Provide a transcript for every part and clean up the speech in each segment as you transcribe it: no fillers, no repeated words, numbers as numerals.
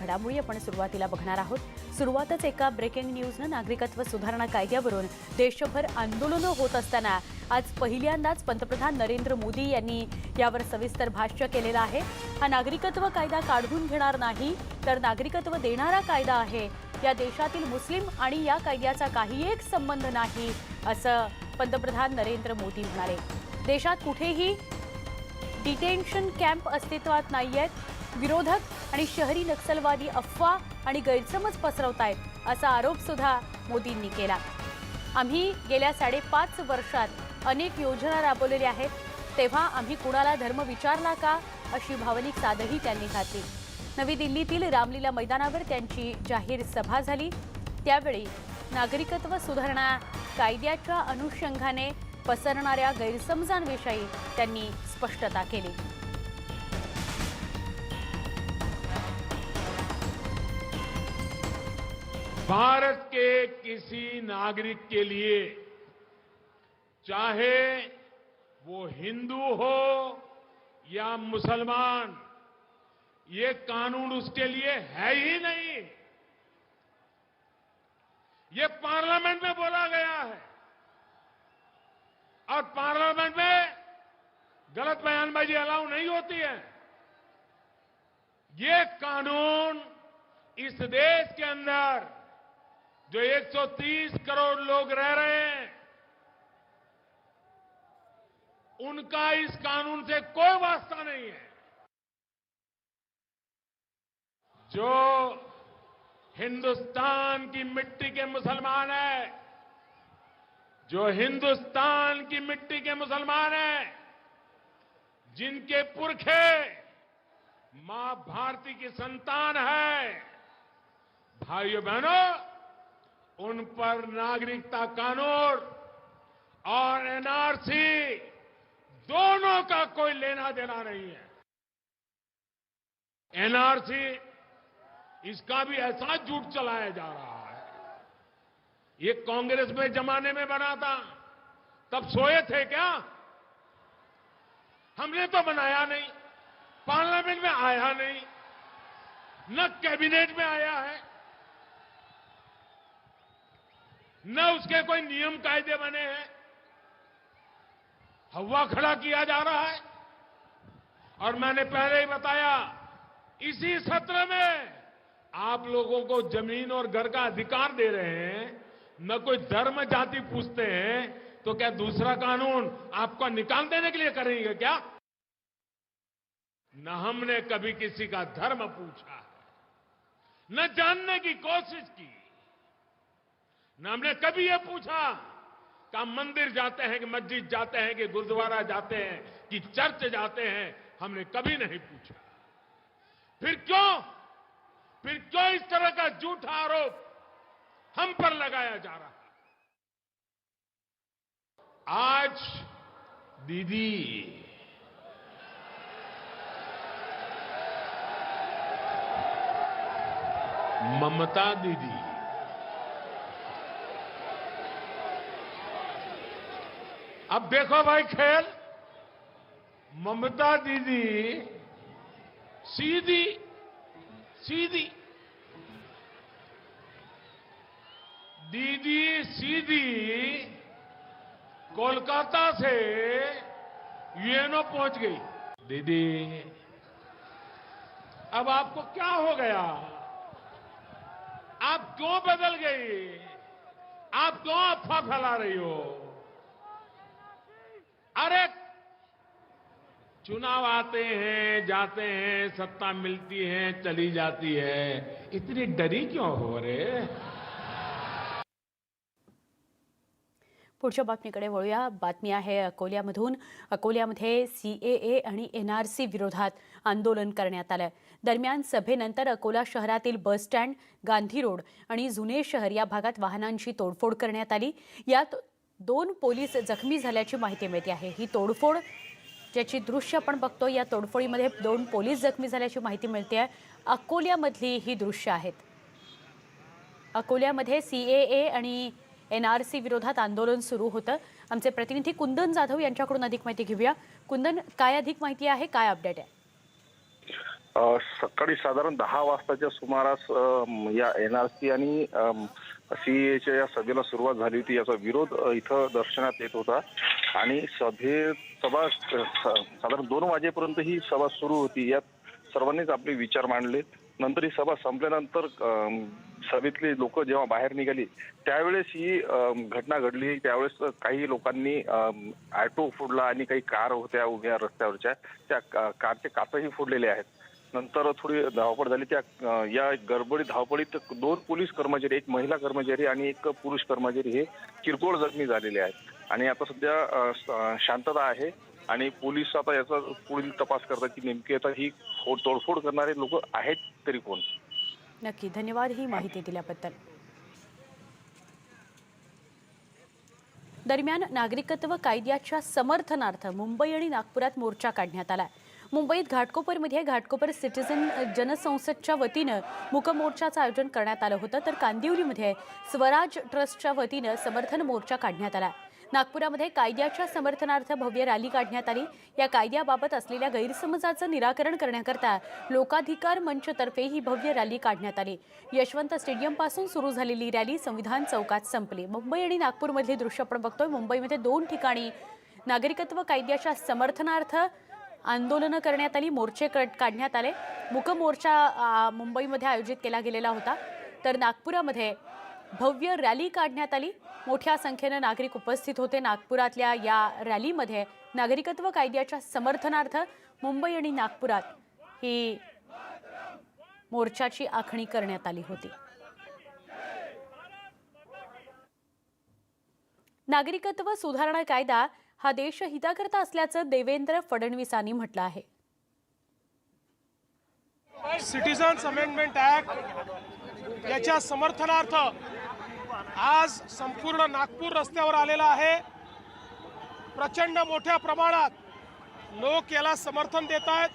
घडामोडी आपण सुरुवातीला बघणार आहोत। सुरुवातच एका ब्रेकिंग न्यूजनं नागरिकत्व सुधारणा कायद्यावरून देशभर आंदोलनं होत असताना आज पहिल्यांदाच पंतप्रधान नरेंद्र मोदी यांनी यावर सविस्तर भाष्य केलेलं आहे। हा नागरिकत्व कायदा काढून घेणार नाही तर नागरिकत्व देणारा कायदा आहे। या देशातील मुस्लिम आणि या कायद्याचा काही एक संबंध नाही असं पंतप्रधान नरेंद्र मोदी म्हणाले। देशात कुठेही डिटेन्शन कॅम्प अस्तित्वात नाहीयेत। विरोधक आणि शहरी नक्षलवादी अफवा आणि गैरसमज पसरवतायत असा आरोप सुद्धा मोदींनी केला। आम्ही गेल्या 5.5 वर्षात अनेक योजना राबवलेल्या आहेत, तेव्हा आम्ही कुणाला धर्म विचारला का अशी भावनिक साधही त्यांनी घातली। नवी दिल्लीतील रामलीला मैदानावर त्यांची जाहीर सभा झाली। त्यावेळी नागरिकत्व सुधारणा कायद्याच्या अनुषंगाने पसरणाऱ्या गैरसमजांविषयी त्यांनी स्पष्टता केली। भारत के किसी नागरिक के लिए, चाहे वो हिंदू हो या मुसलमान, ये कानून उसके लिए है ही नहीं। ये पार्लियामेंट में बोला गया है और पार्लियामेंट में गलत बयानबाजी अलाउ नहीं होती है। ये कानून इस देश के अंदर जो 130 करोड़ लोग रह रहे हैं, उनका इस कानून से कोई वास्ता नहीं है। जो हिंदुस्तान की मिट्टी के मुसलमान हैं, जो हिंदुस्तान की मिट्टी के मुसलमान हैं, जिनके पुरखे मां भारती की संतान है, भाइयों बहनों, उन पर नागरिकता कानून और एनआरसी दोनों का कोई लेना देना नहीं है। एनआरसी, इसका भी ऐसा झूठ चलाया जा रहा है। ये कांग्रेस में जमाने में बना था, तब सोए थे क्या? हमने तो बनाया नहीं, पार्लियामेंट में आया नहीं, न कैबिनेट में आया है, न उसके कोई नियम कायदे बने हैं। हवा खड़ा किया जा रहा है। और मैंने पहले ही बताया, इसी सत्र में आप लोगों को जमीन और घर का अधिकार दे रहे हैं, न कोई धर्म जाति पूछते हैं, तो क्या दूसरा कानून आपको निकाल देने के लिए करेंगे क्या? न हमने कभी किसी का धर्म पूछा, न जानने की कोशिश की, न हमने कभी यह पूछा कि आप मंदिर जाते हैं कि मस्जिद जाते हैं कि गुरुद्वारा जाते हैं कि चर्च जाते हैं। हमने कभी नहीं पूछा। फिर क्यों इस तरह का झूठा आरोप हम पर लगाया जा रहा है? आज दीदी ममता दीदी अब देखो भाई खेल, ममता दीदी सीधी कोलकाता से यूएनओ पहुंच गई। दीदी, अब आपको क्या हो गया? आप क्यों बदल गई? आप क्यों अफवाह फैला रही हो? अरे चुनाव आते हैं, जाते हैं, सत्ता मिलती है, चली जाती है, इतनी डरी क्यों हो रे? पुढच्या बातमीकडे वळूया। बातमी आहे अकोल्यामधून। अकोल्यामध्ये सीएए आणि एनआरसी विरोधात आंदोलन करण्यात आलं। दरम्यान सभेनंतर अकोला शहरातील बस स्टँड, गांधी रोड आणि जुने शहर या भागात वाहनांची तोडफोड करण्यात आली। यात 2 पोलीस जखमी झाल्याची माहिती मिळते आहे। ही तोडफोड ज्याची दृश्य आपण बघतो, या तोडफोडीमध्ये 2 पोलीस जखमी झाल्याची माहिती मिळते आहे। अकोल्यामधली ही दृश्य आहेत। अकोल्यामध्ये सीएए आणि एनआरसी विरोधात आंदोलन सुरू होतं। आमचे प्रतिनिधी कुंदन जाधव यांच्याकडून अधिक माहिती घेऊया। कुंदन, काय अधिक माहिती आहे, काय अपडेट आहे? सकाळी साधारण 10 वाजताच्या सुमारास या NRC आणि CAAच्या या सभेला सुरुवात झाली होती. याचा विरोध इथं दर्शनात येत होता आणि सभा साधारण 2 वाजेपर्यंत ही सभा सुरू होती. यात सर्वांनीच आपले विचार मांडले. नंतर ही सभा संपल्यानंतर सभेतली लोक जेव्हा बाहेर निघाली त्यावेळेस ही घटना घडली. त्यावेळेस काही लोकांनी ऑटो फोडला आणि काही कार होत्या उभ्या रस्त्यावरच्या, त्या कारचे काचही फोडलेले आहेत. नंतर थोडी धावपळ झाली. या गडबडीत धावपळीत 2 पोलीस कर्मचारी, एक महिला कर्मचारी आणि एक पुरुष कर्मचारी हे किरकोळ जखमी झालेले आहेत आणि आता सध्या शांतता आहे आणि पोलीस आता याचा पुढील तपास करतात की नेमकी आता ही तोडफोड करणारे लोक आहेत तरी कोण. नक्की, धन्यवाद ही माहिती दिल्याबद्दल. दरम्यान नागरिकत्व कायद्याच्या समर्थनार्थ मुंबई आणि नागपुरात मोर्चा काढण्यात आला. मुंबईत घाटकोपरमध्ये घाटकोपर सिटीझन जनसंसदच्या वतीनं मूक मोर्चाचं आयोजन करण्यात आलं होतं, तर कांदिवलीमध्ये स्वराज ट्रस्टच्या वतीनं समर्थन मोर्चा काढण्यात आला. नागपुरामध्ये कायद्याच्या समर्थनार्थ भव्य रॅली काढण्यात आली. या कायद्याबाबत असलेल्या गैरसमजाचं निराकरण करण्याकरता लोकाधिकार मंचतर्फे ही भव्य रॅली काढण्यात आली. यशवंत स्टेडियमपासून सुरू झालेली रॅली संविधान चौकात संपली. मुंबई आणि नागपूरमधले दृश्य आपण बघतोय. मुंबईमध्ये 2 ठिकाणी नागरिकत्व कायद्याच्या समर्थनार्थ आंदोलनं करण्यात आली, मोर्चे काढण्यात आले. मूक मोर्चा मुंबईमध्ये आयोजित केला गेलेला होता, तर नागपुरामध्ये भव्य रॅली काढण्यात आली. मोठ्या संख्येनं नागरिक उपस्थित होते. नागपुरातल्या या रॅलीमध्ये नागरिकत्व कायद्याच्या समर्थनार्थ मुंबई आणि नागपुरात ही मोर्चाची आखणी करण्यात आली होती. नागरिकत्व सुधारणा कायदा हा देशहिताकरता असल्याचं देवेंद्र फडणवीसांनी म्हटलं आहे. सिटीजन्स अमेंडमेंट ऍक्ट याच्या समर्थनार्थ आज संपूर्ण नागपूर रस्त्यावर आलेला आहे. प्रचंड मोठ्या प्रमाणात लोक याला समर्थन देत आहेत.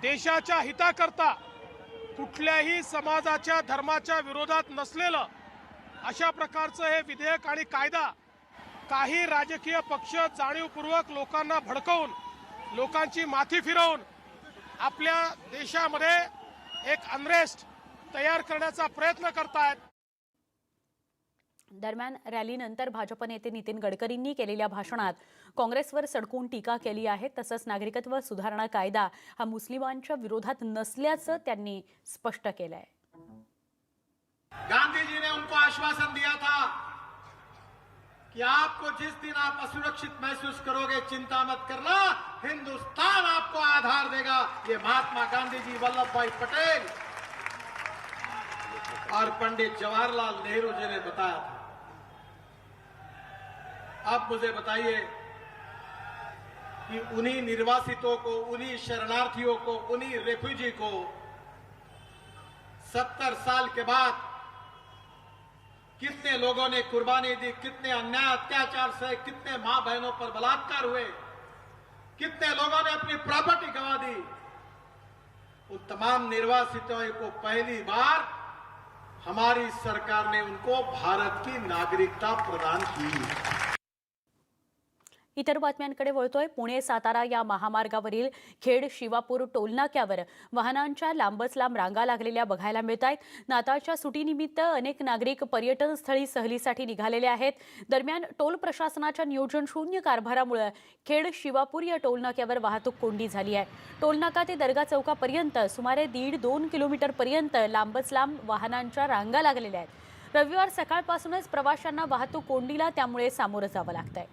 देशाच्या हिताकरता कुठल्याही समाजाच्या धर्माच्या विरोधात नसलेलं अशा प्रकारचं हे विधेयक आणि कायदा काही राजकीय पक्ष जाणीवपूर्वक लोकांना भडकवून, लोकांची माथी फिरवून आपल्या देशामध्ये एक अनरेस्ट तयार करण्याचा प्रयत्न करतायत. दरम्यान रॅलीनंतर भाजप नेते नितीन गडकरींनी केलेल्या भाषणात काँग्रेसवर सडकून टीका केली आहे. तसंच नागरिकत्व सुधारणा कायदा हा मुस्लिमांच्या विरोधात नसल्याचं त्यांनी स्पष्ट केलंय. गांधी जी ने उनको आश्वासन दिया था कि आपको जिस दिन आप असुरक्षित महसूस करोगे चिंता मत करना, हिंदुस्तान आपको आधार देगा. ये महात्मा गांधी जी, वल्लभ भाई पटेल और पंडित जवाहरलाल नेहरू जी ने बताया था. अब मुझे बताइए कि उन्हीं निर्वासितों को, उन्हीं शरणार्थियों को, उन्हीं रेफ्यूजी को 70 साल के बाद कितने लोगों ने कुर्बानी दी, कितने अन्याय अत्याचार से, कितने मां बहनों पर बलात्कार हुए, कितने लोगों ने अपनी प्रॉपर्टी गंवा दी. उन तमाम निर्वासितों को पहली बार हमारी सरकार ने उनको भारत की नागरिकता प्रदान की. इतर बातम्यांकडे वळतोय. पुणे सातारा या महामार्गावरील खेड शिवापूर टोलनाक्यावर वाहनांच्या लांबच लांब रांगा लागलेल्या बघायला मिळत आहेत. नाताळच्या सुटीनिमित्त अनेक नागरिक पर्यटन स्थळी सहलीसाठी निघालेले आहेत. दरम्यान टोल प्रशासनाच्या नियोजन शून्य कारभारामुळे खेड शिवापूर या टोलनाक्यावर वाहतूक कोंडी झाली आहे. टोलनाका ते दर्गा चौकापर्यंत सुमारे 1.5-2 किलोमीटरपर्यंत लांबच लांब वाहनांच्या रांगा लागलेल्या आहेत. रविवार सकाळपासूनच प्रवाशांना वाहतूक कोंडीला त्यामुळे सामोरं जावं लागतंय.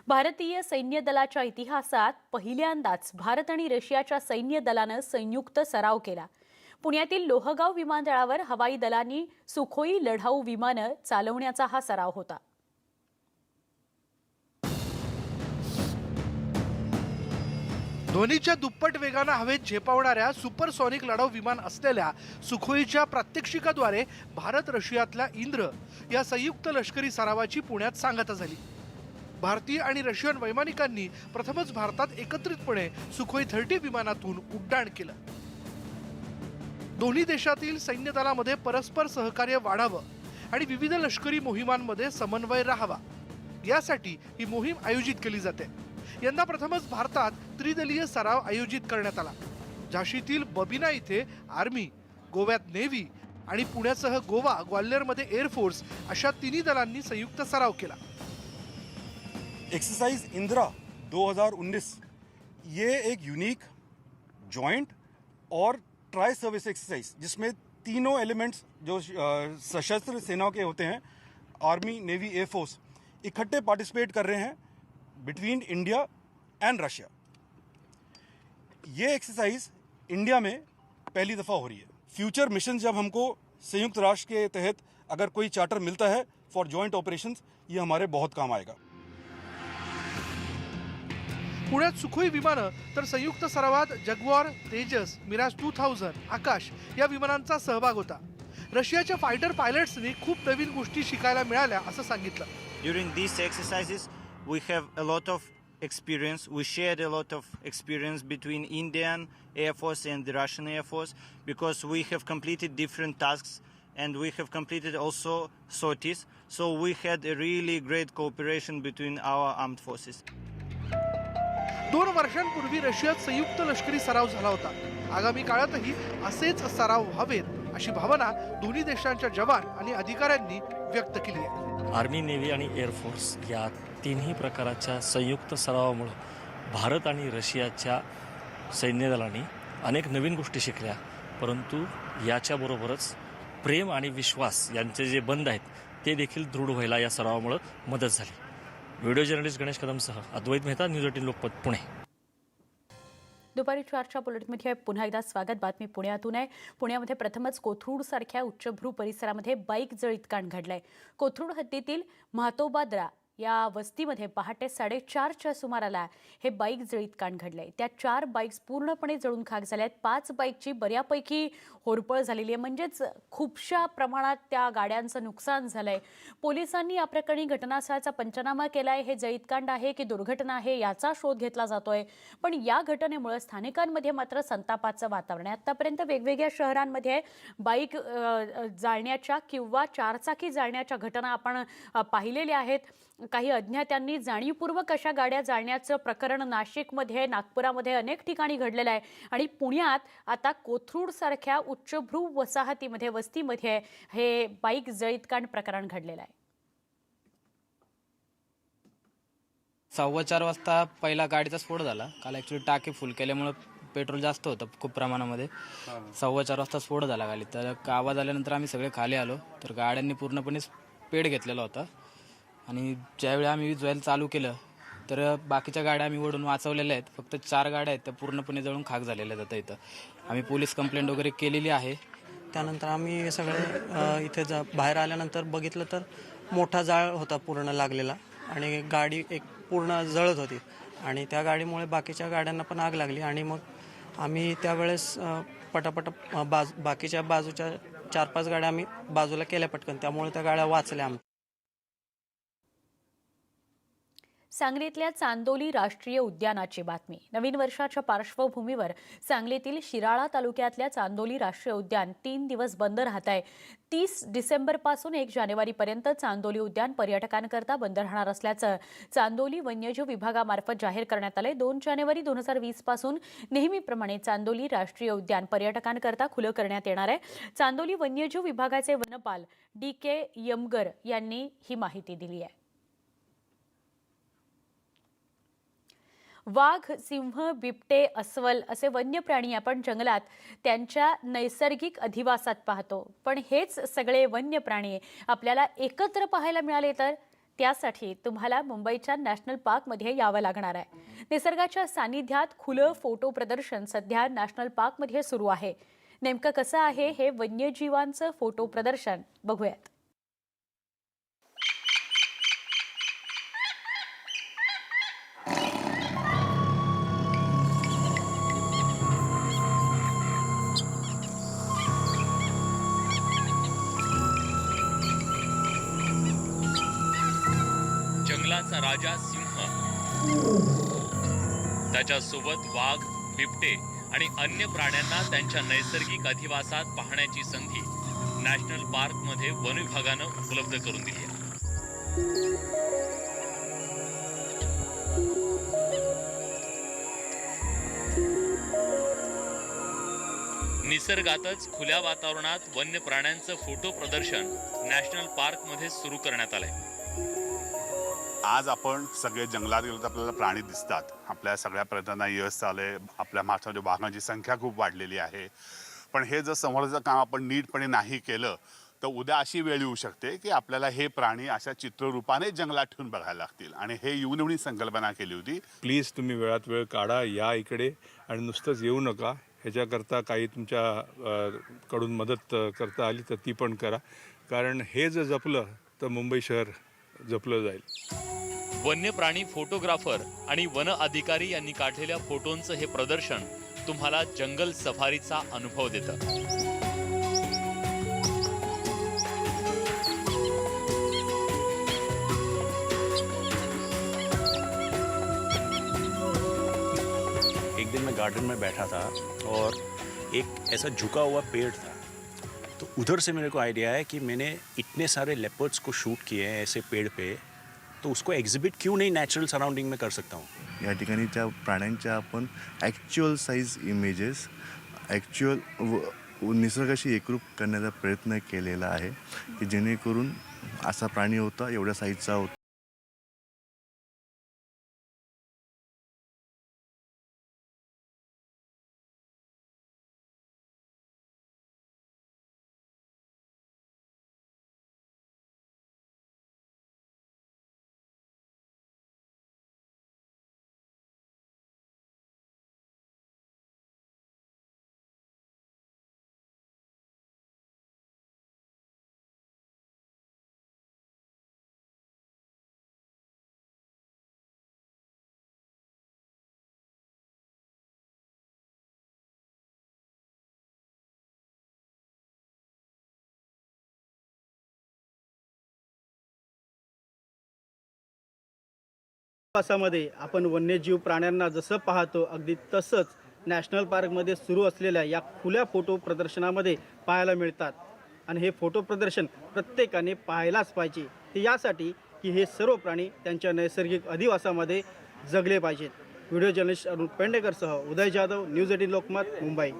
भारतीय सैन्य दलाच्या इतिहासात पहिल्यांदाच भारत आणि रशियाच्या सैन्य दलानं संयुक्त सराव केला. पुण्यातील लोहगाव विमानतळावर हवाई दलांनी सुखोई लढाऊ विमानं चालवण्याचा हा सराव होता. ध्वनीच्या दुप्पट वेगानं हवेत झेपावणाऱ्या सुपरसॉनिक लढाऊ विमान असलेल्या सुखोईच्या प्रात्यक्षिकाद्वारे भारत रशियातल्या इंद्र या संयुक्त लष्करी सरावाची पुण्यात सांगता झाली. भारतीय आणि रशियन वैमानिकांनी प्रथमच भारतात एकत्रितपणे सुखोई 30 विमानातून उड्डाण केलं. दोन्ही देशातील सैन्य दलामध्ये परस्पर सहकार्य वाढावं आणि विविध लष्करी मोहिमांमध्ये समन्वय राहावा यासाठी ही मोहीम आयोजित केली जाते. यंदा प्रथमच भारतात त्रिदलीय सराव आयोजित करण्यात आला. झाशीतील बबिना इथे आर्मी, गोव्यात नेव्ही आणि पुण्यासह गोवा, ग्वाल्हेरमध्ये एअरफोर्स अशा तिन्ही दलांनी संयुक्त सराव केला. एक्सरसाइज इंदिरा 2019 ये एक यूनिक जॉइंट और ट्राई सर्विस एक्सरसाइज जिसमें तीनों एलिमेंट्स जो सशस्त्र सेनाओं के होते हैं, आर्मी, नेवी, एयरफोर्स, इकट्ठे पार्टिसिपेट कर रहे हैं बिटवीन इंडिया एंड रशिया. ये एक्सरसाइज इंडिया में पहली दफ़ा हो रही है. फ्यूचर मिशन जब हमको संयुक्त राष्ट्र के तहत अगर कोई चार्टर मिलता है फॉर जॉइंट ऑपरेशंस, ये हमारे बहुत काम आएगा. पुण्यात सुखोई विमानं तर संयुक्त सरावात जगुआर, तेजस, मिराज 2000, आकाश या विमानांचा सहभाग होता. रशियाच्या फायटर पायलट्सनी खूप नवीन गोष्टी शिकायला मिळाल्या असं सांगितलं. During these exercises, we have a lot of experience. We shared a lot of experience between Indian Air Force and the Russian Air Force because we have completed different tasks and we have completed also sorties. So we had a really great cooperation between our armed forces. 2 वर्षांपूर्वी रशियात संयुक्त लष्करी सराव झाला होता. आगामी काळातही असेच सराव व्हावेत अशी भावना दोन्ही देशांच्या जवान आणि अधिकाऱ्यांनी व्यक्त केली आहे. आर्मी, नेव्ही आणि एअरफोर्स या तिन्ही प्रकाराच्या संयुक्त सरावामुळे भारत आणि रशियाच्या सैन्य दलांनी अनेक नवीन गोष्टी शिकल्या. परंतु याच्याबरोबरच प्रेम आणि विश्वास यांचे जे बंध आहेत ते देखील दृढ व्हायला या सरावामुळे मदत झाली. व्हिडिओ जर्नलिस्ट गणेश कदमसह अद्वैत मेहता, न्यूज 18 लोकमत, पुणे. दुपारी 4च्या बुलेटिनमध्ये पुन्हा एकदा स्वागत. बातमी पुण्यातून आहे. पुण्यामध्ये प्रथमच कोथरूडसारख्या उच्चभ्रू परिसरामध्ये बाईक जळीत कांड घडलाय. कोथरूड हद्दीतील म्हातोबाद्रा या वस्तीमध्ये पहाटे 4:30च्या सुमाराला हे बाईक जळीत कांड घडलंय. त्या 4 बाईक्स पूर्णपणे जळून खाक झाल्या आहेत. 5 बाईकची बऱ्यापैकी होरपळ झालेली आहे. म्हणजेच खूपशा प्रमाणात त्या गाड्यांचं नुकसान झालंय. पोलिसांनी या प्रकरणी घटनास्थळाचा पंचनामा केलाय. हे जळीतकांड आहे की दुर्घटना आहे याचा शोध घेतला जातोय. पण या घटनेमुळे स्थानिकांमध्ये मात्र संतापाचं वातावरण आहे. आतापर्यंत वेगवेगळ्या शहरांमध्ये बाईक जाळण्याच्या किंवा 4चाकी जाळण्याच्या घटना आपण पाहिलेल्या आहेत. काही अज्ञातांनी जाणीवपूर्वक अशा गाड्या जाळण्याचं प्रकरण नाशिकमध्ये, नागपुरामध्ये अनेक ठिकाणी घडलेलं आहे. आणि पुण्यात आता कोथरूडसारख्या उच्चभ्रू वसाहतीमध्ये, वस्तीमध्ये हे बाईक जळीतकांड प्रकरण घडलेलं आहे. 4:15 वाजता पहिला गाडीचा स्फोट झाला. काल ॲक्च्युली टाकी फुल केल्यामुळं पेट्रोल जास्त होतं खूप प्रमाणामध्ये. 4:15 वाजता स्फोट झाला गाडी. तर आवाज आल्यानंतर आम्ही सगळे खाली आलो तर गाड्यांनी पूर्णपणे पेट घेतलेला होता. आणि ज्यावेळी आम्ही विजवायला चालू केलं तर बाकीच्या गाड्या आम्ही ओढून वाचवलेल्या आहेत. फक्त 4 गाड्या आहेत त्या पूर्णपणे जळून खाक झालेल्या जातं. इथं आम्ही पोलीस कंप्लेंट वगैरे केलेली आहे. त्यानंतर आम्ही सगळे इथे बाहेर आल्यानंतर बघितलं तर मोठा जाळ होता पूर्ण लागलेला आणि गाडी एक पूर्ण जळत होती आणि त्या गाडीमुळे बाकीच्या गाड्यांना पण आग लागली. आणि मग आम्ही त्यावेळेस पटापट बाकीच्या बाजूच्या 4-5 गाड्या आम्ही बाजूला केल्या पटकन, त्यामुळे त्या गाड्या वाचल्या. सांगलीतल्या चांदोली राष्ट्रीय उद्यानाची बातमी. नवीन वर्षाच्या पार्श्वभूमीवर सांगलीतील शिराळा तालुक्यातल्या चांदोली राष्ट्रीय उद्यान 3 दिवस बंद राहत आहे. 30 डिसेंबरपासून 1 जानेवारीपर्यंत चांदोली उद्यान पर्यटकांकरता बंद राहणार असल्याचं चांदोली वन्यजीव विभागामार्फत जाहीर करण्यात आले. 2 जानेवारी 2020 पासून नेहमीप्रमाणे चांदोली राष्ट्रीय उद्यान पर्यटकांकरता खुलं करण्यात येणार आहे. चांदोली वन्यजीव विभागाचे वनपाल DK यमगर यांनी ही माहिती दिली आहे. वाघ, सिंह, बिबटे, अस्वल असे वन्य प्राणी आपण जंगलात त्यांच्या नैसर्गिक अधिवासात पाहतो. पण हेच सगळे वन्य प्राणी आपल्याला एकत्र पाहायला मिळाले तर त्यासाठी तुम्हाला मुंबईच्या नॅशनल पार्कमध्ये यावं लागणार आहे. निसर्गाच्या सानिध्यात खुलं फोटो प्रदर्शन सध्या नॅशनल पार्कमध्ये सुरू आहे. नेमकं कसं आहे हे वन्यजीवांचं फोटो प्रदर्शन बघूयात. जंगलाचा राजा सिंह, त्याच्यासोबत वाघ, बिबटे आणि अन्य प्राण्यांना त्यांच्या नैसर्गिक अधिवासात पाहण्याची संधी नॅशनल पार्कमध्ये वन विभागानं उपलब्ध करून दिली आहे. निसर्गातच खुल्या वातावरणात वन्य प्राण्यांचं फोटो प्रदर्शन नॅशनल पार्कमध्ये सुरू करण्यात आलंय. आज आपण सगळे जंगलात गेलो तर आपल्याला प्राणी दिसतात. आपल्या सगळ्या प्रयत्नांना यश आलंय. आपल्या महाराष्ट्राच्या वाघांची संख्या खूप वाढलेली आहे. पण हे जर संवर्धनाचं काम आपण नीटपणे नाही केलं तर उद्या अशी वेळ येऊ शकते की आपल्याला हे प्राणी अशा चित्ररूपाने जंगलात ठेवून बघायला लागतील. आणि हे येऊन एवढी संकल्पना केली होती. प्लीज तुम्ही वेळात वेळ काढा, या इकडे, आणि नुसतंच येऊ नका. ह्याच्याकरता काही तुमच्या कडून मदत करता आली तर ती पण करा, कारण हे जर जपलं तर मुंबई शहर जपलं जाईल. वन्य प्राणी फोटोग्राफर आणि वन अधिकारी यांनी काढलेल्या फोटोंचं हे प्रदर्शन तुम्हाला जंगल सफारीचा अनुभव देतं. एक दिन मैं गार्डन में बैठा था और एक ऐसा झुका हुआ पेड़ था, तो उधर से मेरे को आइडिया है कि मैंने इतने सारे लेपर्ड्स को शूट किए हैं ऐसे पेड़ पे, तो उसको एक्झिबिट क्यों नहीं नॅचरल सराउंडिंग में कर सकता हूँ. या ठिकाणी त्या प्राण्यांच्या आपण ॲक्च्युअल साईज इमेजेस निसर्गाशी एकरूप करण्याचा प्रयत्न केलेला आहे की जेणेकरून असा प्राणी होता, एवढ्या साईजचा होता. मध्ये आपण वन्यजीव प्राण्यांना जसं पाहतो अगदी तसंच नॅशनल पार्कमध्ये सुरू असलेल्या या खुल्या फोटो प्रदर्शनामध्ये पाहायला मिळतात. आणि हे फोटो प्रदर्शन प्रत्येकाने पाहायलाच पाहिजे, ते यासाठी की हे सर्व प्राणी त्यांच्या नैसर्गिक अधिवासामध्ये जगले पाहिजेत. व्हिडिओ जर्नलिस्ट अरुण पेंडेकरसह उदय जाधव, न्यूज 18 लोकमत, मुंबई.